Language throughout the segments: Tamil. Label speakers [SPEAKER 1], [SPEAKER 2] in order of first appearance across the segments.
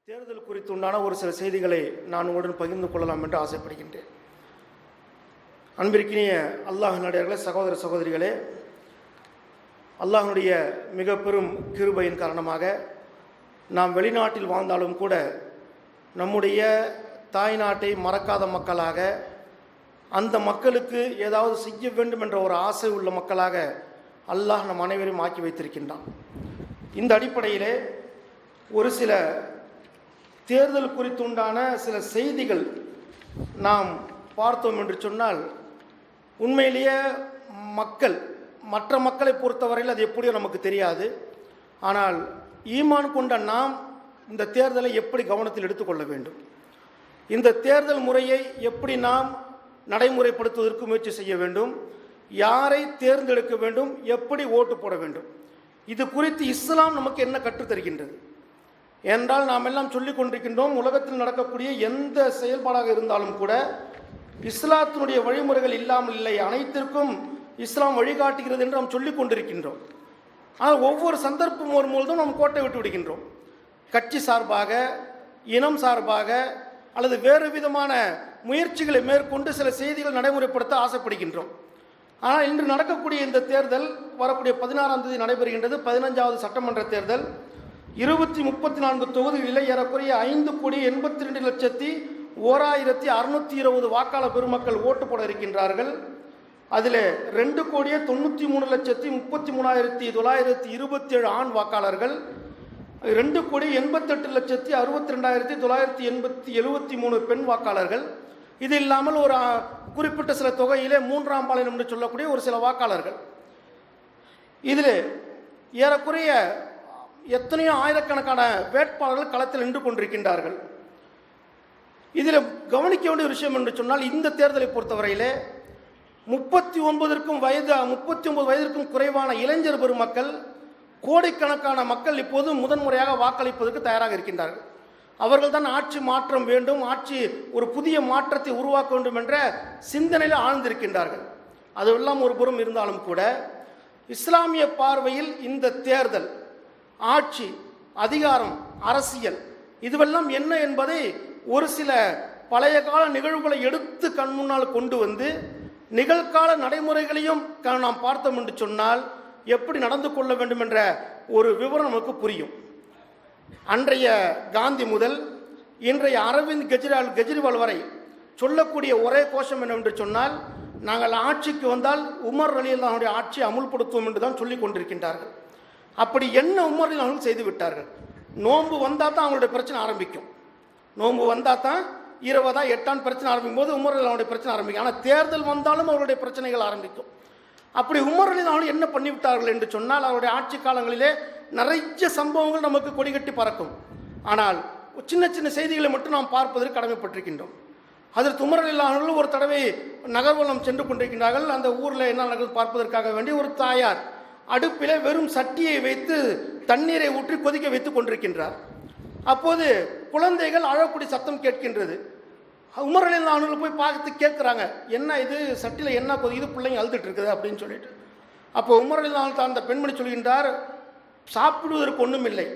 [SPEAKER 1] தேர்தல் குறித்துண்டான ஒரு சில செய்திகளை நான் உங்களுடன் பகிர்ந்து கொள்ளலாம் என்று ஆசைப்படுகின்றேன். அன்பிற்கினிய அல்லாஹ்வினுடைய சகோதர சகோதரிகளே, அல்லாஹ்வுடைய மிக பெரும் கிருபையின் காரணமாக நாம் வெளிநாட்டில் வாழ்ந்தாலும் கூட நம்முடைய தாய் நாட்டை மறக்காத மக்களாக, அந்த மக்களுக்கு ஏதாவது செய்ய வேண்டும் என்ற ஒரு ஆசை உள்ள மக்களாக அல்லாஹ் நம் அனைவரையும் ஆக்கி வைத்திருக்கின்றான். இந்த அடிப்படையிலே ஒரு சில தேர்தல் குறித்துண்டான சில செய்திகள் நாம் பார்த்தோம் என்று சொன்னால், உண்மையிலேயே மற்ற மக்களை பொறுத்தவரையில் அது எப்படியோ நமக்கு தெரியாது. ஆனால் ஈமான் கொண்ட நாம் இந்த தேர்தலை எப்படி கவனத்தில் எடுத்துக்கொள்ள வேண்டும், இந்த தேர்தல் முறையை எப்படி நாம் நடைமுறைப்படுத்துவதற்கு முயற்சி செய்ய வேண்டும், யாரை தேர்ந்தெடுக்க வேண்டும், எப்படி ஓட்டு போட வேண்டும், இது குறித்து இஸ்லாம் நமக்கு என்ன கற்றுத்தருகின்றது என்றால், நாம் எல்லாம் சொல்லிக் கொண்டிருக்கின்றோம், உலகத்தில் நடக்கக்கூடிய எந்த செயல்பாடாக இருந்தாலும் கூட இஸ்லாத்தினுடைய வழிமுறைகள் இல்லாமல் இல்லை, அனைத்திற்கும் இஸ்லாம் வழிகாட்டுகிறது என்று நாம் சொல்லிக் கொண்டிருக்கின்றோம். ஆனால் ஒவ்வொரு சந்தர்ப்பம் வரும்பொழுதும் நாம் கோட்டை விட்டு விடுகின்றோம். கட்சி சார்பாக, இனம் சார்பாக அல்லது வேறு விதமான முயற்சிகளை மேற்கொண்டு சில செய்திகள் நடைமுறைப்படுத்த ஆசைப்படுகின்றோம். ஆனால் இன்று நடக்கக்கூடிய இந்த தேர்தல் வரக்கூடிய 16ஆம் தேதி நடைபெறுகின்றது. 15வது சட்டமன்ற தேர்தல். 34 தொகுதிகளில் ஏறக்குறைய 5,82,1620 வாக்காளர் பெருமக்கள் ஓட்டு போட இருக்கின்றார்கள். அதில் 2,93,33,927 ஆண் வாக்காளர்கள், 2,88,62,973 பெண் வாக்காளர்கள், இது இல்லாமல் ஒரு குறிப்பிட்ட சில தொகையிலே 3ஆம் பாலினம் என்று சொல்லக்கூடிய ஒரு சில வாக்காளர்கள். இதில் ஏறக்குறைய எத்தனையோ ஆயிரக்கணக்கான வேட்பாளர்கள் களத்தில் நின்று கொண்டிருக்கின்றார்கள். இதில் கவனிக்க வேண்டிய விஷயம் என்று சொன்னால், இந்த தேர்தலை பொறுத்தவரையிலே 39 வயதிற்கும் குறைவான இளைஞர் பெருமக்கள், கோடிக்கணக்கான மக்கள் இப்போது முதன்முறையாக வாக்களிப்பதற்கு தயாராக இருக்கின்றார்கள். அவர்கள் தான் ஆட்சி மாற்றம் வேண்டும், ஆட்சி ஒரு புதிய மாற்றத்தை உருவாக்க வேண்டும் என்ற சிந்தனையில் ஆழ்ந்திருக்கின்றார்கள். அதுவெல்லாம் ஒரு புறம் இருந்தாலும் கூட, இஸ்லாமிய பார்வையில் இந்த தேர்தல், ஆட்சி, அதிகாரம், அரசியல் இதுவெல்லாம் என்ன என்பதை ஒரு சில பழைய கால நிகழ்வுகளை எடுத்து கண் முன்னால் கொண்டு வந்து நிகழ்கால நடைமுறைகளையும் நாம் பார்த்தோம் என்று சொன்னால் எப்படி நடந்து கொள்ள வேண்டும் என்ற ஒரு விவரம் நமக்கு புரியும். அன்றைய காந்தி முதல் இன்றைய அரவிந்த் கெஜ்ரிவால் வரை சொல்லக்கூடிய ஒரே கோஷம் என்னவென்று சொன்னால், நாங்கள் ஆட்சிக்கு வந்தால் உமர் ரலியல்லாஹுடைய ஆட்சியை அமுல்படுத்துவோம் என்று தான் சொல்லிக் கொண்டிருக்கின்றார்கள். அப்படி என்ன உமர் ரலியல்லாஹு செய்து விட்டார்கள்? நோன்பு வந்தால் தான் அவங்களுடைய பிரச்சனை ஆரம்பிக்கும். நோன்பு வந்தால் தான் 20 8 பிரச்சனை ஆரம்பிக்கும் போது உமர் ரலியல்லாஹுடைய பிரச்சனை ஆரம்பிக்கும். ஆனால் தேர்தல் வந்தாலும் அவருடைய பிரச்சனைகள் ஆரம்பிக்கும். அப்படி உமர் ரலியல்லாஹு என்ன பண்ணிவிட்டார்கள் என்று சொன்னால், அவருடைய ஆட்சி காலங்களிலே நிறைய சம்பவங்கள் நமக்கு கொடிகட்டி பறக்கும். ஆனால் சின்ன சின்ன செய்திகளை மட்டும் நாம் பார்ப்பதற்கு கடமைப்பட்டிருக்கின்றோம். அதற்கு உமர் ரலியல்லாஹு ஒரு தடவை நகர்வலம் சென்று கொண்டிருக்கின்றார்கள். அந்த ஊரில் என்ன நடக்குது பார்ப்பதற்காக வேண்டி ஒரு தாயார் அடுப்பிலே வெறும் சட்டியை வைத்து தண்ணீரை ஊற்றி கொதிக்க வைத்துக் கொண்டிருக்கின்றார். அப்போது குழந்தைகள் அழக்கூடிய சத்தம் கேட்கின்றது. உமர் ரலியல்லாஹு போய் பார்த்து கேட்குறாங்க, என்ன இது சட்டியில் என்ன கொதிக்குது, பிள்ளைங்க அழுதுட்டு இருக்குது அப்படின்னு சொல்லிட்டு. அப்போ உமர் ரலியல்லாஹு அந்த பெண்மணி சொல்கின்றார், சாப்பிடுவதற்கு ஒன்றும் இல்லை,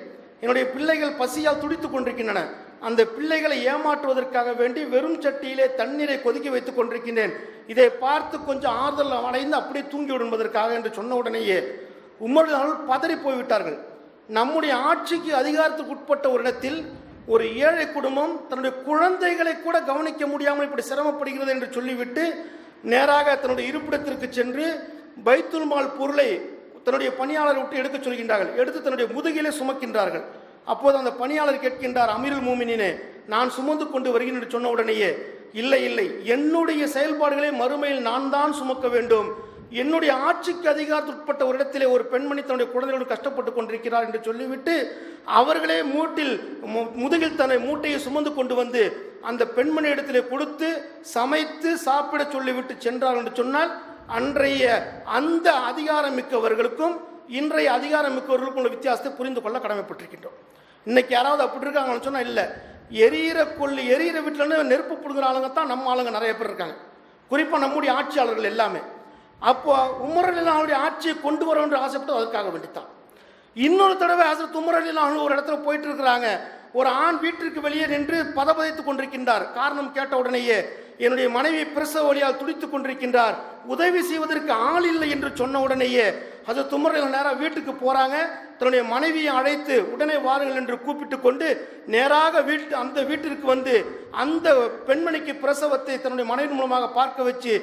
[SPEAKER 1] என்னுடைய பிள்ளைகள் பசியால் துடித்து கொண்டிருக்கின்றன, அந்த பிள்ளைகளை ஏமாற்றுவதற்காக வேண்டி வெறும் சட்டியிலே தண்ணீரை கொதிக்க வைத்துக் கொண்டிருக்கின்றேன், இதை பார்த்து கொஞ்சம் ஆறுதல் அடைந்து அப்படியே தூங்கி விடுவதற்காக என்று சொன்ன உடனேயே உமர் ரலியல்லாஹு பதறி போய்விட்டார்கள். நம்முடைய ஆட்சிக்கு அதிகாரத்துக்கு உட்பட்ட ஒரு இடத்தில் ஒரு ஏழை குடும்பம் தன்னுடைய குழந்தைகளை கூட கவனிக்க முடியாமல் இப்படி சிரமப்படுகிறது என்று சொல்லிவிட்டு நேராக தன்னுடைய இருப்பிடத்திற்கு சென்று பைத்துல் மால் பொருளை தன்னுடைய பணியாளரை விட்டு எடுக்க சொல்கின்றார்கள். எடுத்து தன்னுடைய முதுகிலே சுமக்கின்றார்கள். அப்போது அந்த பணியாளர் கேட்கின்றார், அமீருல் மூமினீனே, நான் சுமந்து கொண்டு வருகிறேன் என்று சொன்ன உடனேயே, இல்லை இல்லை, என்னுடைய செயல்பாடுகளை மறுமையில் நான் தான் சுமக்க வேண்டும், என்னுடைய ஆட்சிக்கு அதிகாரத்துட்பட்ட ஒரு இடத்திலே ஒரு பெண்மணி தன்னுடைய குழந்தைகளோடு கஷ்டப்பட்டு கொண்டிருக்கிறார் என்று சொல்லிவிட்டு அவர்களே முதுகில் தன்னை மூட்டையை சுமந்து கொண்டு வந்து அந்த பெண்மணி இடத்திலே கொடுத்து சமைத்து சாப்பிட சொல்லிவிட்டு சென்றார் என்று சொன்னால், அன்றைய அந்த அதிகாரம் மிக்கவர்களுக்கும் இன்றைய அதிகாரம் மிக்கவர்களுக்கும் உள்ள வித்தியாசத்தை புரிந்து கொள்ள கடமைப்பட்டிருக்கின்றோம். இன்னைக்கு யாராவது அப்படி இருக்காங்கன்னு சொன்னால், இல்லை, எரியிற வீட்டில் நெருப்பு பிடுங்குற ஆளுங்க தான் நம்ம ஆளுங்க நிறைய பேர் இருக்காங்க, குறிப்பாக நம்முடைய ஆட்சியாளர்கள் எல்லாமே. அப்போ உமர் ரலியல்லாஹுடைய ஆட்சியை கொண்டு வர என்று ஆசைப்பட்டு அதற்காக வேண்டித்தான். இன்னொரு தடவை ஹஸரத் உமர் ரலியல்லாஹு ஒரு இடத்துல போயிட்டு இருக்கிறாங்க, ஒரு ஆண் வீட்டிற்கு வெளியே நின்று பதபதைத்துக் கொண்டிருக்கின்றார். காரணம் கேட்ட உடனேயே என்னுடைய மனைவி பிரசவ வலியால் துடித்துக் கொண்டிருக்கின்றார், உதவி செய்வதற்கு ஆள் இல்லை என்று சொன்ன உடனேயே ஹஜ்ரத் உமர் நேராக வீட்டுக்கு போறாங்க. தன்னுடைய மனைவியை அழைத்து உடனே வாருங்கள் என்று கூப்பிட்டு கொண்டு நேராக அந்த வீட்டிற்கு வந்து அந்த பெண்மணிக்கு பிரசவத்தை தன்னுடைய மனைவி மூலமாக பார்க்க வச்சு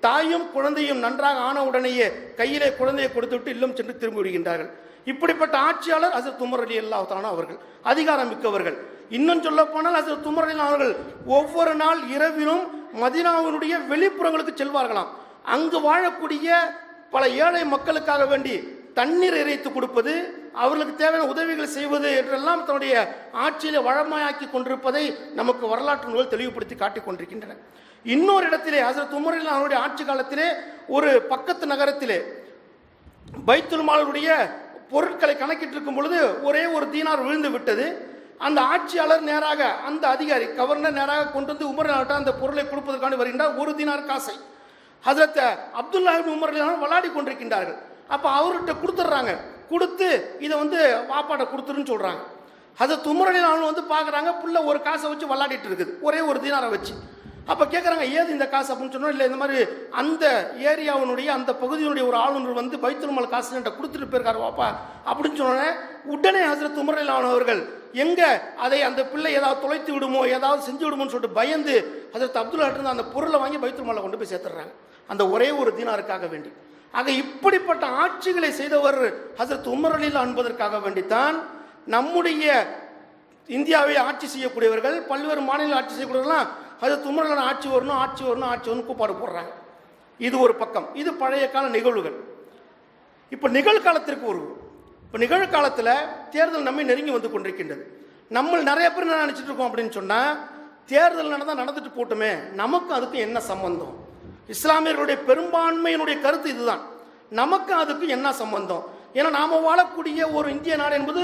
[SPEAKER 1] தாயும் குழந்தையும் நன்றாக ஆன உடனேயே கையிலே குழந்தையை கொடுத்துவிட்டு இல்லம் சென்று திரும்பி விடுகின்றார்கள். இப்படிப்பட்ட ஆட்சியாளர் ஹஜ்ரத் உமர் ரலியல்லாஹு தஆலா அவர்கள், அதிகாரம் மிக்கவர்கள். இன்னும் சொல்ல போனால் ஹஜ்ரத் உமர் ரலியல்லாஹு அவர்கள் ஒவ்வொரு நாள் இரவிலும் மதீனாவினுடைய வெளிப்புறங்களுக்கு செல்வார்களாம். அங்கு வாழக்கூடிய பல ஏழை மக்களுக்காக வேண்டி தண்ணீர் இறைத்து கொடுப்பது, அவர்களுக்கு தேவையான உதவிகள் செய்வது என்றெல்லாம் தன்னுடைய ஆட்சியிலே வழமையாக்கி கொண்டிருப்பதை நமக்கு வரலாற்று நூல்கள் தெளிவுபடுத்தி காட்டிக் கொண்டிருக்கின்றன. இன்னொரு இடத்திலே ஹஜ்ரத் உமர் ரலியல்லாஹு அவருடைய ஆட்சி காலத்திலே ஒரு பக்கத்து நகரத்திலே பைத்துல் மாலுடைய பொருட்களை கணக்கிட்டு இருக்கும் பொழுது ஒரே ஒரு தீனார் விழுந்து விட்டது. அந்த ஆட்சியாளர் நேராக அந்த அதிகாரி கவர்னர் நேராக கொண்டு வந்து உமர் அந்த பொருளை கொடுப்பதற்கான வருகின்றார். ஒரு தீனார் காசை ஹஜ்ரத் அப்துல்லா இப்னு உமர் விளையாடி கொண்டிருக்கின்றார்கள். அப்போ அவர்கிட்ட கொடுத்துட்றாங்க. கொடுத்து இதை வாப்பாட்ட கொடுத்துருன்னு சொல்கிறாங்க. ஹஜ்ரத் உமர் வந்து பார்க்குறாங்க, புள்ள ஒரு காசை வச்சு விளையாடிட்டு இருக்குது, ஒரே ஒரு தீனாரை வச்சு. அப்போ கேட்குறாங்க, ஏது இந்த காசு அப்படின்னு சொன்னோம். இல்லை, இந்த மாதிரி அந்த ஏரியாவினுடைய அந்த பகுதியினுடைய ஒரு ஆளுநர் பைத்துல் மால் காசு என்கிட்ட கொடுத்துட்டு போயிருக்காரு வாப்பா அப்படின்னு சொன்னோன்னே உடனே ஹஜ்ரத் உமர் அவர்கள் எங்கே அதை அந்த பிள்ளை ஏதாவது தொலைத்து விடுமோ ஏதாவது செஞ்சு விடுமோன்னு சொல்லிட்டு பயந்து ஹஜ்ரத் அப்துல்லா இருந்து அந்த பொருளை வாங்கி பைத்துல் மாலை கொண்டு போய் சேர்த்துடுறாங்க, அந்த ஒரே ஒரு தீனாருக்காக வேண்டி. ஆக இப்படிப்பட்ட ஆட்சிகளை செய்தவர் ஹஜ்ரத் உமர் ரலியல்லாஹு என்பதற்காக வேண்டித்தான் நம்முடைய இந்தியாவை ஆட்சி செய்யக்கூடியவர்கள், பல்வேறு மாநில ஆட்சி செய்யக்கூடியவர்கள்லாம் ஹஜ்ரத் உமர் ரலியல்லாஹு ஆட்சி வரணும் ஆட்சி வரணும் ஆட்சி வரணும் கூப்பாடு போடுறாங்க. இது ஒரு பக்கம். இது பழைய கால நிகழ்வுகள். இப்போ நிகழ்காலத்திற்கு வருவோம். இப்போ நிகழ்காலத்தில் தேர்தல் நம்மை நெருங்கி வந்து கொண்டிருக்கின்றது. நம்ம நிறைய பேர் என்ன நினச்சிட்டு இருக்கோம் அப்படின்னு சொன்னால், தேர்தல் நடந்துட்டு போட்டுமே, நமக்கு அதுக்கு என்ன சம்பந்தம்? இஸ்லாமியர்களுடைய பெரும்பான்மையினுடைய கருத்து இதுதான், நமக்கு அதுக்கு என்ன சம்பந்தம்? ஏன்னா நாம் வாழக்கூடிய ஒரு இந்திய நாடு என்பது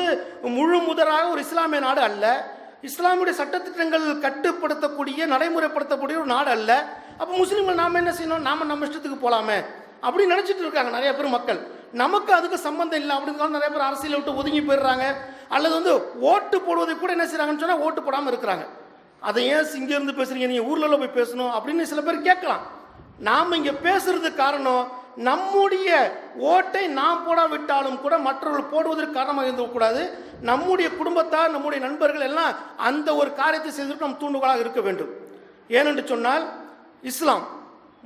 [SPEAKER 1] முழு முதலாக ஒரு இஸ்லாமிய நாடு அல்ல, இஸ்லாமிய சட்டத்திட்டங்கள் கட்டுப்படுத்தக்கூடிய நடைமுறைப்படுத்தக்கூடிய ஒரு நாடு அல்ல. அப்போ முஸ்லீம்கள் நாம் என்ன செய்யணும்? நாம் நம்ம இஷ்டத்துக்கு போகலாமே அப்படின்னு நினச்சிட்டு இருக்காங்க நிறைய பேர் மக்கள். நமக்கு அதுக்கு சம்பந்தம் இல்லை அப்படின்னு நிறைய பேர் அரசியலை விட்டு ஒதுங்கி போயிடுறாங்க. அல்லது ஓட்டு போடுவதை கூட என்ன செய்யறாங்கன்னு சொன்னால் ஓட்டு போடாமல் இருக்கிறாங்க. அதை ஏன் இங்கேருந்து பேசுறீங்க, நீங்கள் ஊரில் போய் பேசணும் அப்படின்னு சில பேர் கேட்கலாம். நாம் இங்கே பேசுறதுக்கு காரணம், நம்முடைய ஓட்டை நாம் போடாவிட்டாலும் கூட மற்றவர்கள் போடுவதற்கு காரணமாக இருக்கக்கூடாது. நம்முடைய குடும்பத்தார், நம்முடைய நண்பர்கள் எல்லாம் அந்த ஒரு காரியத்தை செய்துட்டு நம் தூண்டுகோலாக இருக்க வேண்டும். ஏனென்று சொன்னால், இஸ்லாம்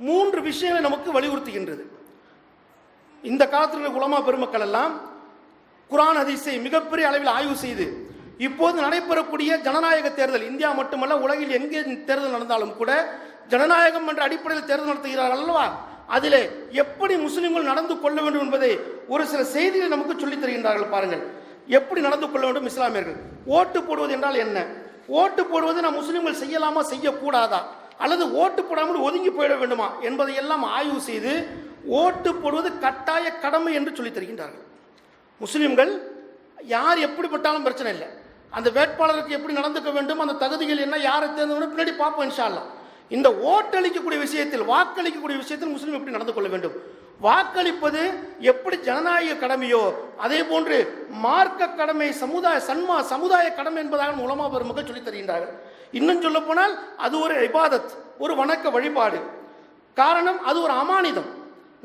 [SPEAKER 1] 3 விஷயங்களை நமக்கு வலியுறுத்துகின்றது. இந்த காலத்தில் உலமா பெருமக்கள் எல்லாம் குர்ஆன் ஹதீஸை மிகப்பெரிய அளவில் ஆய்வு செய்து இப்போது நடைபெறக்கூடிய ஜனநாயக தேர்தல், இந்தியா மட்டுமல்ல உலகில் எங்கே தேர்தல் நடந்தாலும் கூட ஜனநாயகம் என்ற அடிப்படையில் தேர்தல் நடத்துகிறார்கள் அல்லவா, அதிலே எப்படி முஸ்லிம்கள் நடந்து கொள்ள வேண்டும் என்பதை ஒரு சில செய்திகளை நமக்கு சொல்லித் தருகின்றார்கள். பாருங்கள், எப்படி நடந்து கொள்ள வேண்டும் இஸ்லாமியர்கள். ஓட்டு போடுவது என்றால் என்ன? ஓட்டு போடுவது நாம் முஸ்லிம்கள் செய்யலாமா செய்யக்கூடாதா, அல்லது ஓட்டு போடாமல் ஒதுங்கி போயிட வேண்டுமா என்பதையெல்லாம் ஆய்வு செய்து ஓட்டு போடுவது கட்டாய கடமை என்று சொல்லித் தருகின்றார்கள். முஸ்லிம்கள் யார் எப்படிப்பட்டாலும் பிரச்சனை இல்லை, அந்த வேட்பாளருக்கு எப்படி நடந்துக்க வேண்டும், அந்த தகுதிகள் என்ன, யாரை தேர்ந்தெடுக்கணும் பின்னாடி பார்ப்போம் இன்ஷா அல்லாஹ். இந்த ஓட்டளிக்கக்கூடிய விஷயத்தில், வாக்களிக்கக்கூடிய விஷயத்தில் முஸ்லீம் எப்படி நடந்து கொள்ள வேண்டும், வாக்களிப்பது எப்படி ஜனநாயக கடமையோ அதே போன்று மார்க்க கடமை, சமுதாய கடமை என்பதாக உலமா பெருமக்கள் சொல்லித் தருகின்றார்கள். இன்னும் சொல்ல போனால் அது ஒரு இபாதத், ஒரு வணக்க வழிபாடு. காரணம், அது ஒரு அமானிதம்,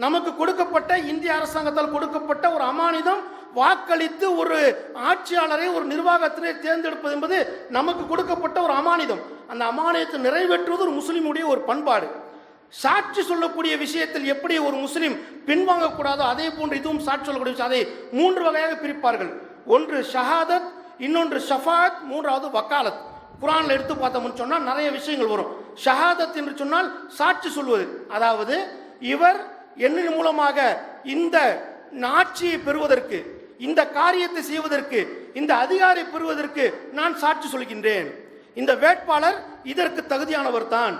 [SPEAKER 1] நமக்கு கொடுக்கப்பட்ட, இந்திய அரசாங்கத்தால் கொடுக்கப்பட்ட ஒரு அமானிதம். வாக்களித்து ஒரு ஆட்சியாளரை, ஒரு நிர்வாகத்தினை தேர்ந்தெடுப்பது என்பது நமக்கு கொடுக்கப்பட்ட ஒரு அமானிதம். அந்த அமானியத்தை நிறைவேற்றுவது ஒரு முஸ்லிமுடைய ஒரு பண்பாடு. சாட்சி சொல்லக்கூடிய விஷயத்தில் எப்படி ஒரு முஸ்லிம் பின்வாங்கக்கூடாதோ அதே போன்று இதுவும் சாட்சி சொல்லக்கூடிய விஷயம். அதை 3 வகையாக பிரிப்பார்கள். ஒன்று ஷஹாதத், இன்னொன்று ஷஃபாத், மூன்றாவது வக்காலத். குர்ஆனில் எடுத்து பார்த்தோம்னு சொன்னால் நிறைய விஷயங்கள் வரும். ஷஹாதத் என்று சொன்னால் சாட்சி சொல்வது, அதாவது இவர் என்னின் மூலமாக இந்த ஆட்சியை பெறுவதற்கு, இந்த காரியத்தை செய்வதற்கு, இந்த அதிகாரி பெறுவதற்கு நான் சாட்சி சொல்கின்றேன், இந்த வேட்பாளர் இதற்கு தகுதியானவர் தான்,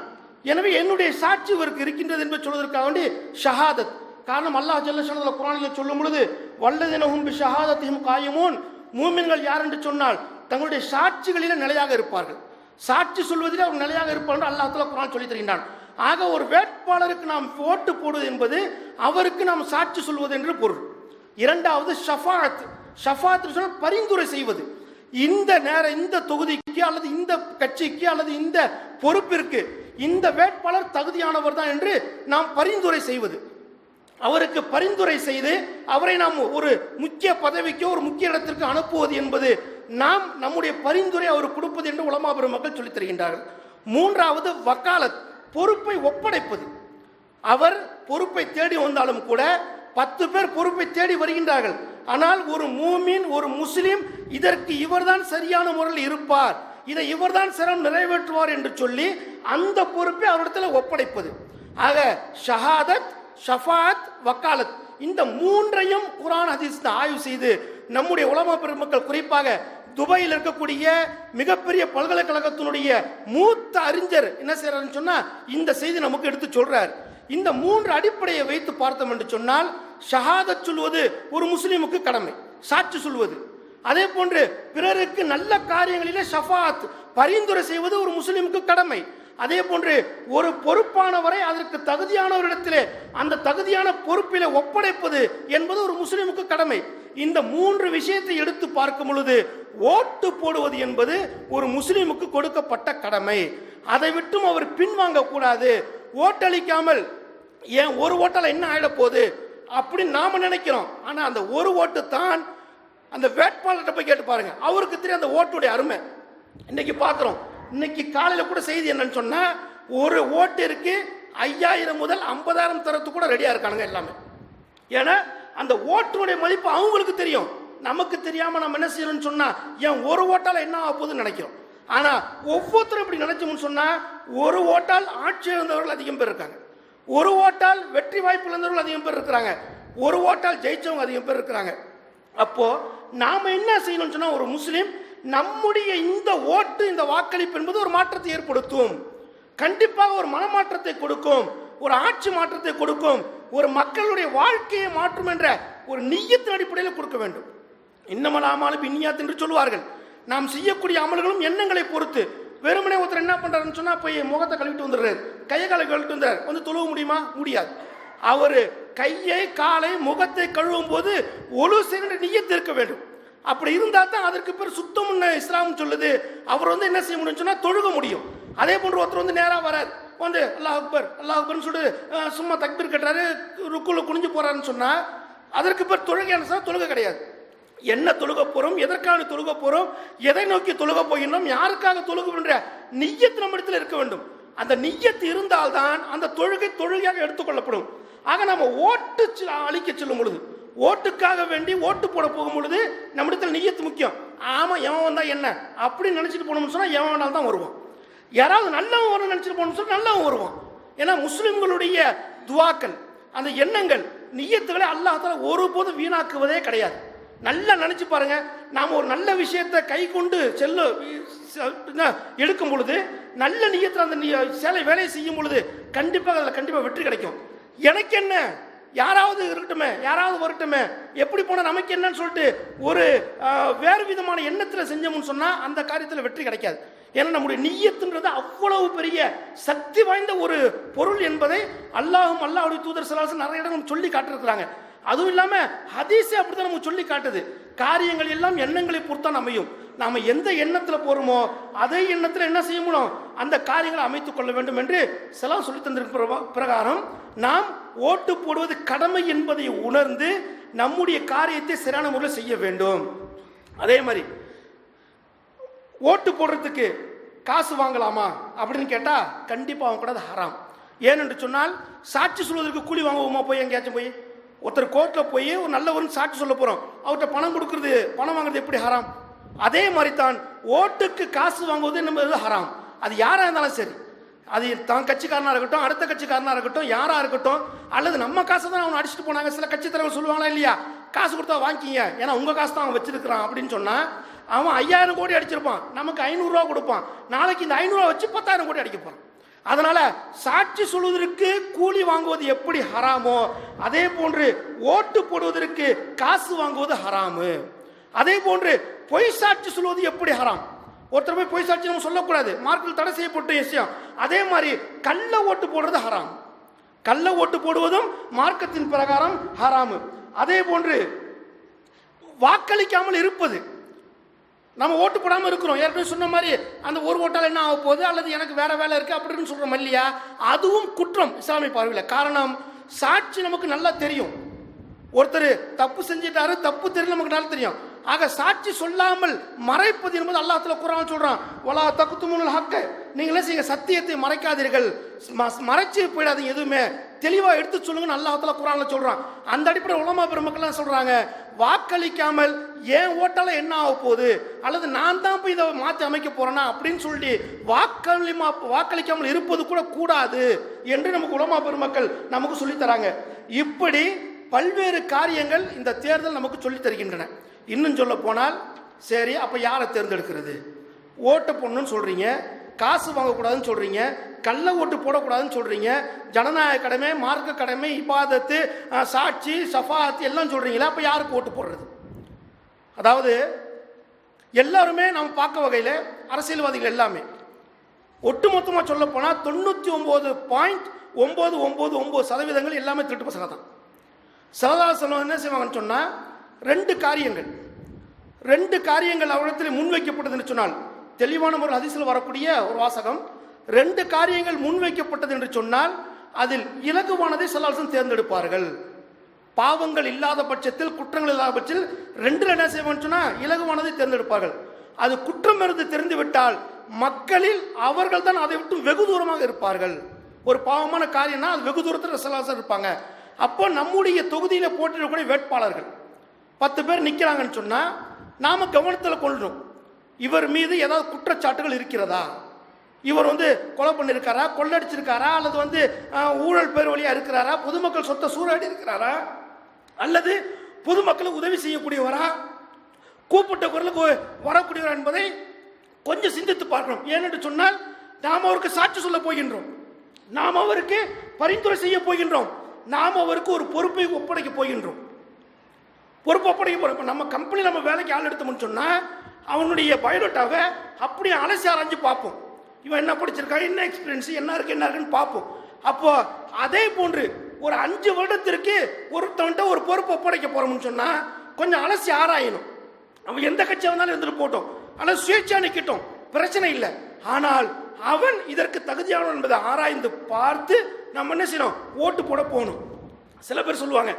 [SPEAKER 1] எனவே என்னுடைய சாட்சி இவருக்கு இருக்கின்றது என்று சொல்வதற்காக வேண்டி ஷஹாதத். காரணம், அல்லாஹ் ஜல்ல ஷஅனஹு குர்ஆனில் சொல்லும் பொழுது வல்லதீனஹும் பிஷஹாதத்திஹிம் காயிமூன், மூமின்கள் யார் என்று சொன்னால் தங்களுடைய சாட்சிகளிலே நிலையாக இருப்பார்கள், சாட்சி சொல்வதிலே அவர் நிலையாக இருப்பார்கள் அல்லாஹ் தஆலா குர்ஆன் சொல்லி தருகின்றான். ஆக ஒரு வேட்பாளருக்கு நாம் ஓட்டு போடுவது என்பது அவருக்கு நாம் சாட்சி சொல்வது என்று பொருள். இரண்டாவது ஷஃபாத். ஷஃபாத் சொன்னால் பரிந்துரை செய்வது. இந்த தொகுதிக்கு அல்லது இந்த கட்சிக்கு அல்லது இந்த பொறுப்பிற்கு இந்த வேட்பாளர் தகுதியானவர் தான் என்று நாம் பரிந்துரை செய்வது. அவருக்கு பரிந்துரை செய்து அவரை நாம் ஒரு முக்கிய பதவிக்கோ ஒரு முக்கிய இடத்திற்கு அனுப்புவது என்பது நாம் நம்முடைய பரிந்துரை அவர் கொடுப்பது என்று உலமா பெருமக்கள் சொல்லித் தருகின்றார்கள். மூன்றாவது வக்காலத், பொறுப்பை ஒப்படைப்பது. அவர் பொறுப்பை தேடி வந்தாலும் கூட 10 பேர் பொறுப்பை தேடி வருகின்றார்கள். ஆனால் ஒரு மூமின், ஒரு முஸ்லிம் இதற்கு இவர்தான் சரியான முறையில் இருப்பார், இதை இவர்தான் சிரம் நிறைவேற்றுவார் என்று சொல்லி அந்த பொறுப்பை அவரிடத்தில் ஒப்படைப்பது. ஆக ஷஹாதத், ஷஃபாத், வக்காலத் இந்த மூன்றையும் குர்ஆன் ஹதீஸ் ஆய்வு செய்து நம்முடைய உலமா பெருமக்கள், குறிப்பாக துபாயில் இருக்கக்கூடிய மிகப்பெரிய பல்கலைக்கழகத்தினுடைய மூத்த அறிஞர் என்ன செய்யறாருன்னு சொன்னா இந்த செய்தி நமக்கு எடுத்து சொல்றார். இந்த 3 அடிப்படையை வைத்து பார்த்தோம் என்று சொன்னால், ஷஹாதத் சொல்வது ஒரு முஸ்லிமுக்கு கடமை, சாட்சி சொல்வது. அதே போன்று பிறருக்கு நல்ல காரியங்களிலே ஷஃபாத், பரிந்துரை செய்வது ஒரு முஸ்லிமுக்கு கடமை. அதே போன்று ஒரு பொறுப்பானவரை அதற்கு தகுதியானவரிடத்திலே அந்த தகுதியான பொறுப்பிலே ஒப்படைப்பது என்பது ஒரு முஸ்லிமுக்கு கடமை. இந்த 3 விஷயத்தை எடுத்து பார்க்கும் பொழுது ஓட்டு போடுவது என்பது ஒரு முஸ்லிமுக்கு கொடுக்கப்பட்ட கடமை. அதை விட்டும் அவர் பின்வாங்க கூடாது. ஓட்டளிக்காமல் ஏன் ஒரு ஓட்டால என்ன ஆயிட போகுது அப்படின்னு நாம நினைக்கிறோம். ஆனா அந்த ஒரு ஓட்டு தான் அந்த வேட்பாளர்கிட்ட போய் கேட்டு பாருங்க, அவருக்கு தெரியும் அந்த ஓட்டுடைய அருமை. இன்னைக்கு பார்க்கிறோம், இன்னைக்கு காலையில கூட செய்தி என்னன்னு சொன்னா, ஒரு ஓட்டிற்கு 5000 முதல் 50,000 தரத்து கூட ரெடியா இருக்கானுங்க எல்லாமே. ஏன்னா அந்த ஓட்டுடைய மதிப்பு அவங்களுக்கு தெரியும், நமக்கு தெரியாம நம்ம என்ன செய்யணும்னு சொன்னா ஏன் ஒரு ஓட்டால என்ன ஆக போகுதுன்னு நினைக்கிறோம். ஆனா ஒவ்வொருத்தரும் இப்படி நினைச்சோம்னு சொன்னா, ஒரு ஓட்டால் ஆட்சி இழந்தவர்கள் அதிகம் பேர் இருக்காங்க, ஒரு ஓட்டால் வெற்றி வாய்ப்பு இழந்தவர்கள் அதிகம் பேர் இருக்கிறாங்க, ஒரு ஓட்டால் ஜெயிச்சவங்க அதிகம் பேர் இருக்கிறாங்க. அப்போ நாம என்ன செய்யணும்னு சொன்னா, ஒரு முஸ்லிம் நம்முடைய இந்த ஓட்டு, இந்த வாக்களிப்பு என்பது ஒரு மாற்றத்தை ஏற்படுத்தும், கண்டிப்பாக ஒரு மனமாற்றத்தை கொடுக்கும், ஒரு ஆட்சி மாற்றத்தை கொடுக்கும், ஒரு மக்களுடைய வாழ்க்கையை மாற்றும் என்ற ஒரு நிய்யத்தின் அடிப்படையில் கொடுக்க வேண்டும். இன்னமலாமாலும் பின்னியாத் என்று சொல்வார்கள். நாம் செய்யக்கூடிய அமல்களும் எண்ணங்களை பொறுத்து. வெறுமனே ஒருத்தர் என்ன பண்றாருன்னு சொன்னா, போய் முகத்தை கழுவிட்டு வந்துடுறாரு, கையை காலை கழுவிட்டு வந்துடுறாரு, வந்து தொழுவ முடியுமா? முடியாது. அவரு கையை காலை முகத்தை கழுவும் போது ஒழு செய்கின்ற நிய்யத்து இருக்க வேண்டும். அப்படி இருந்தா தான் அதற்கு பேர் சுத்தம் இஸ்லாம் சொல்லுது. அவர் வந்து என்ன செய்ய முடியும் சொன்னா தொழுக முடியும். அதே போன்று ஒருத்தர் வந்து நேரா வரார், வந்து அல்லாஹ் அக்பர் அல்லாஹ் அக்பர்னு சொல்லிட்டு சும்மா தக்பீர் கட்டுறாரு, ருக்குல குனிஞ்சு போறாருன்னு சொன்னா அதற்கு பேர் தொழுகை என்ன சொன்னா தொழுகை கிடையாது. என்ன தொழுக போறோம், எதற்காக தொழுக போறோம், எதை நோக்கி தொழுக போகின்றோம், யாருக்காக தொழுகின்ற நிய்யத்து நம்ம இடத்துல இருக்க வேண்டும். அந்த நிய்யத்து இருந்தால்தான் அந்த தொழுகை தொழுகையாக எடுத்துக்கொள்ளப்படும். ஆக நம்ம ஓட்டு அளிக்க செல்லும் பொழுது, ஓட்டுக்காக வேண்டி ஓட்டு போட போகும் பொழுது நம்மிடத்தில் நிய்யத்து முக்கியம். ஆமா எவன் வந்தா என்ன அப்படின்னு நினைச்சிட்டு போனோம்னு சொன்னா எவன் வேணாலும் தான் வருவான். யாராவது நல்லவன் வரணும்னு நினைச்சிட்டு போனோம்னு சொன்னா நல்லவன் வருவான். ஏன்னா முஸ்லிம்களுடைய துவாக்கள், அந்த எண்ணங்கள், நிய்யத்துகளை அல்லாஹ் தஆலா ஒருபோதும் வீணாக்குவதே கிடையாது. நல்லா நினைச்சு பாருங்க, நாம் ஒரு நல்ல விஷயத்தை கை கொண்டு எடுக்கும் பொழுது, நல்ல நிய்யத்தில் அந்த வேலையை செய்யும் பொழுது கண்டிப்பாக அதில் கண்டிப்பாக வெற்றி கிடைக்கும். எனக்கு என்ன, யாராவது இருக்கட்டுமே, யாராவது வரட்டுமே, எப்படி போனா நமக்கு என்னன்னு சொல்லிட்டு ஒரு வேறு விதமான எண்ணத்தில் செஞ்சோம்னு சொன்னா அந்த காரியத்தில் வெற்றி கிடைக்காது. ஏன்னா நம்முடைய நிய்யத்துன்றது அவ்வளவு பெரிய சக்தி வாய்ந்த ஒரு பொருள் என்பதை அல்லாஹும் அல்லாஹ்வுடைய தூதர் ஸல்லல்லாஹு அலைஹி வஸல்லம் நிறைய இடம் சொல்லி காட்டிருக்கிறாங்க. அதுவும் இல்லாம ஹதீஸே அப்படித்தான் நமக்கு சொல்லி காட்டுது. காரியங்கள் எல்லாம் எண்ணங்களை பொறுத்தான் அமையும். நாம எந்த எண்ணத்துல போறோமோ அதே எண்ணத்துல என்ன செய்ய முடியும், அந்த காரியங்களை அமைத்துக் கொள்ள வேண்டும் என்று ஸல்லல்லாஹு சொல்லி தந்திருக்கிற பிரகாரம் நாம் ஓட்டு போடுவது கடமை என்பதை உணர்ந்து நம்முடைய காரியத்தை சரியான முறையில் செய்ய வேண்டும். அதே மாதிரி ஓட்டு போடுறதுக்கு காசு வாங்கலாமா அப்படின்னு கேட்டா கண்டிப்பா அவங்க கூட அது ஹராம். ஏனென்று சொன்னால், சாட்சி சொல்வதற்கு கூலி வாங்குவோமா? போய் எங்கேயாச்சும் போய் ஒருத்தர் கோர்ட்ல போய் ஒரு நல்லவன் சாட்சி சொல்ல போறோம், அவர்கிட்ட பணம் கொடுக்கறது, பணம் வாங்குறது எப்படி ஹராம்? அதே மாதிரி தான் ஓட்டுக்கு காசு வாங்குவது என்பது ஹராம். அது யாரா இருந்தாலும் சரி, அது தான் கட்சிக்காரனா இருக்கட்டும், அடுத்த கட்சிக்காரனா இருக்கட்டும், யாரா இருக்கட்டும், அல்லது நம்ம காசை தான் அவன் அடிச்சுட்டு போனாங்க. சில கட்சி தலைவர் சொல்லுவாங்களா இல்லையா, காசு கொடுத்தா வாங்கிக்கிங்க, ஏன்னா உங்க காசு தான் அவன் வச்சிருக்கிறான் அப்படின்னு சொன்னா, அவன் 5000 கோடி அடிச்சிருப்பான், நமக்கு 500 ரூபா கொடுப்பான், நாளைக்கு இந்த 500 ரூபா வச்சு 10,000 கோடி அடிக்க போறான். அதனால சாட்சி சொல்வதற்கு கூலி வாங்குவது எப்படி ஹராமோ, அதே போன்று ஓட்டு போடுவதற்கு காசு வாங்குவது ஹராமு. அதே போன்று பொய் சாட்சி சொல்வது எப்படி ஹராம். ஒருத்தர் போய் பொய் சாட்சி நம்ம சொல்லக்கூடாது, மார்க்கில் தடை செய்யப்பட்ட விஷயம். அதே மாதிரி கள்ள ஓட்டு போடுறது ஹராம், கள்ள ஓட்டு போடுவதும் மார்க்கத்தின் பிரகாரம் ஹராமு. அதே போன்று வாக்களிக்காமல் இருப்பது, நம்ம ஓட்டு போடாமல் இருக்கிறோம். ஏற்கனவே சொன்ன மாதிரி அந்த ஒரு ஓட்டால் என்ன ஆக போகுது, அல்லது எனக்கு வேற வேலை இருக்குது அப்படின்னு சொல்கிறோம் இல்லையா, அதுவும் குற்றம் இஸ்லாமிய பார்வையில். காரணம், சாட்சி நமக்கு நல்லா தெரியும். ஒருத்தர் தப்பு செஞ்சிட்டாரு, தப்பு தெரியும், நமக்கு நல்லா தெரியும். ஆக சாட்சி சொல்லாமல் மறைப்பது என்பது அல்லாஹ் தஆலா குர்ஆன் சொல்றான், வலா தக்துமுல் ஹக்க, நீங்களே செய்யுங்க, சத்தியத்தை மறைக்காதீர்கள், மறைச்சு போயிடாதீங்க, எதுவுமே தெளிவா எடுத்து சொல்லுங்கன்னு அல்லாஹ் தஆலா குர்ஆன்ல சொல்றான். அந்த அடிப்படையில் உலமா பெருமக்கள் சொல்றாங்க, வாக்களிக்காமல் ஏன் ஓட்டால என்ன ஆக போகுது, அல்லது நான் தான் போய் இதை மாற்றி அமைக்க போறேனா அப்படின்னு சொல்லிட்டு வாக்களிக்காமல் இருப்பது கூட கூடாது என்று நமக்கு உலமா பெருமக்கள் நமக்கு சொல்லி தராங்க. இப்படி பல்வேறு காரியங்கள் இந்த தேர்தல் நமக்கு சொல்லி தருகின்றன. இன்னும் சொல்ல போனால், சரி அப்ப யாரை தேர்ந்தெடுக்கிறது? ஓட்டு போடணும்னு சொல்றீங்க, காசு வாங்கக்கூடாதுன்னு சொல்றீங்க, கள்ள ஓட்டு போடக்கூடாதுன்னு சொல்றீங்க, ஜனநாயக கடமை, மார்க்க கடமை, இபாதத்து, சாட்சி, ஷஃபாத் எல்லாம் சொல்றீங்களா, அப்ப யாருக்கு ஓட்டு போடுறது? அதாவது எல்லாருமே நம்ம பார்க்க வகையில் அரசியல்வாதிகள் எல்லாமே ஒட்டுமொத்தமாக சொல்ல போனால் 99.999% எல்லாமே திருட்டு பசங்க தான். சரதாசனம் என்ன செய்வாங்கன்னு சொன்னால், ரெண்டு காரியங்கள் அவரிடத்தில் முன்வைக்கப்பட்டது சொன்னால், தெளிவான ஒரு ஹதீஸில் வரக்கூடிய ஒரு வாசகம், ரெண்டு காரியங்கள் முன்வைக்கப்பட்டது என்று சொன்னால் அதில் இலகுவானதை சல்லாசன் தேர்ந்தெடுப்பார்கள். பாவங்கள் இல்லாத பட்சத்தில், குற்றங்கள் இல்லாத பட்சத்தில் ரெண்டில் என்ன செய்வாங்கன்னு சொன்னால் இலகுவானதை தேர்ந்தெடுப்பார்கள். அது குற்றம் இருந்து தெரிந்துவிட்டால் மக்களில் அவர்கள் தான் அதை விட்டு வெகு தூரமாக இருப்பார்கள். ஒரு பாவமான காரியம்னா அது வெகு தூரத்தில் சல்லாசன் இருப்பாங்க. அப்போ நம்முடைய தொகுதியில் போட்டியிடக்கூடிய வேட்பாளர்கள் 10 பேர் நிற்கிறாங்கன்னு சொன்னால் நாம் கவனத்தில் கொள்ளணும், இவர் மீது ஏதாவது குற்றச்சாட்டுகள் இருக்கிறதா, இவர் கொலை பண்ணியிருக்காரா, கொள்ளடிச்சிருக்காரா, அல்லது ஊழல் பேர் வழியாக இருக்கிறாரா, பொதுமக்கள் சொத்தை சூறாடி இருக்கிறாரா, அல்லது பொதுமக்களுக்கு உதவி செய்யக்கூடியவரா, கூப்பிட்ட குரலுக்கு வரக்கூடியவர் என்பதை கொஞ்சம் சிந்தித்து பார்க்கணும். ஏனென்று சொன்னால் நாம் அவருக்கு சாட்சி சொல்ல போகின்றோம், நாம் அவருக்கு பரிந்துரை செய்ய போகின்றோம், நாம் அவருக்கு ஒரு பொறுப்பை ஒப்படைக்க போகின்றோம். பொறுப்பு ஒப்படைக்க போகிறோம். இப்போ நம்ம கம்பெனி நம்ம வேலைக்கு ஆள் எடுத்தோம்னு சொன்னால் அவனுடைய பயோடேட்டாவை அப்படியே அலசி ஆராய்ஞ்சு பார்ப்போம். இவன் என்ன படிச்சிருக்கான், என்ன எக்ஸ்பீரியன்ஸ், என்ன இருக்குன்னு பார்ப்போம். அப்போ அதே போன்று ஒரு 5 வருடத்திற்கு ஒருத்தவன்ட்ட ஒரு பொறுப்பு ஒப்படைக்க போகிறோம்னு சொன்னால் கொஞ்சம் அலசி ஆராயணும். அவன் எந்த கட்சியாக இருந்தாலும் இருந்துட்டு போட்டோம், ஆனால் சுயேட்சா நிற்கட்டும், பிரச்சனை இல்லை. ஆனால் அவன் இதற்கு தகுதியானவன் என்பதை ஆராய்ந்து பார்த்து நம்ம என்ன செய்யணும், ஓட்டு போட போகணும். சில பேர் சொல்லுவாங்க,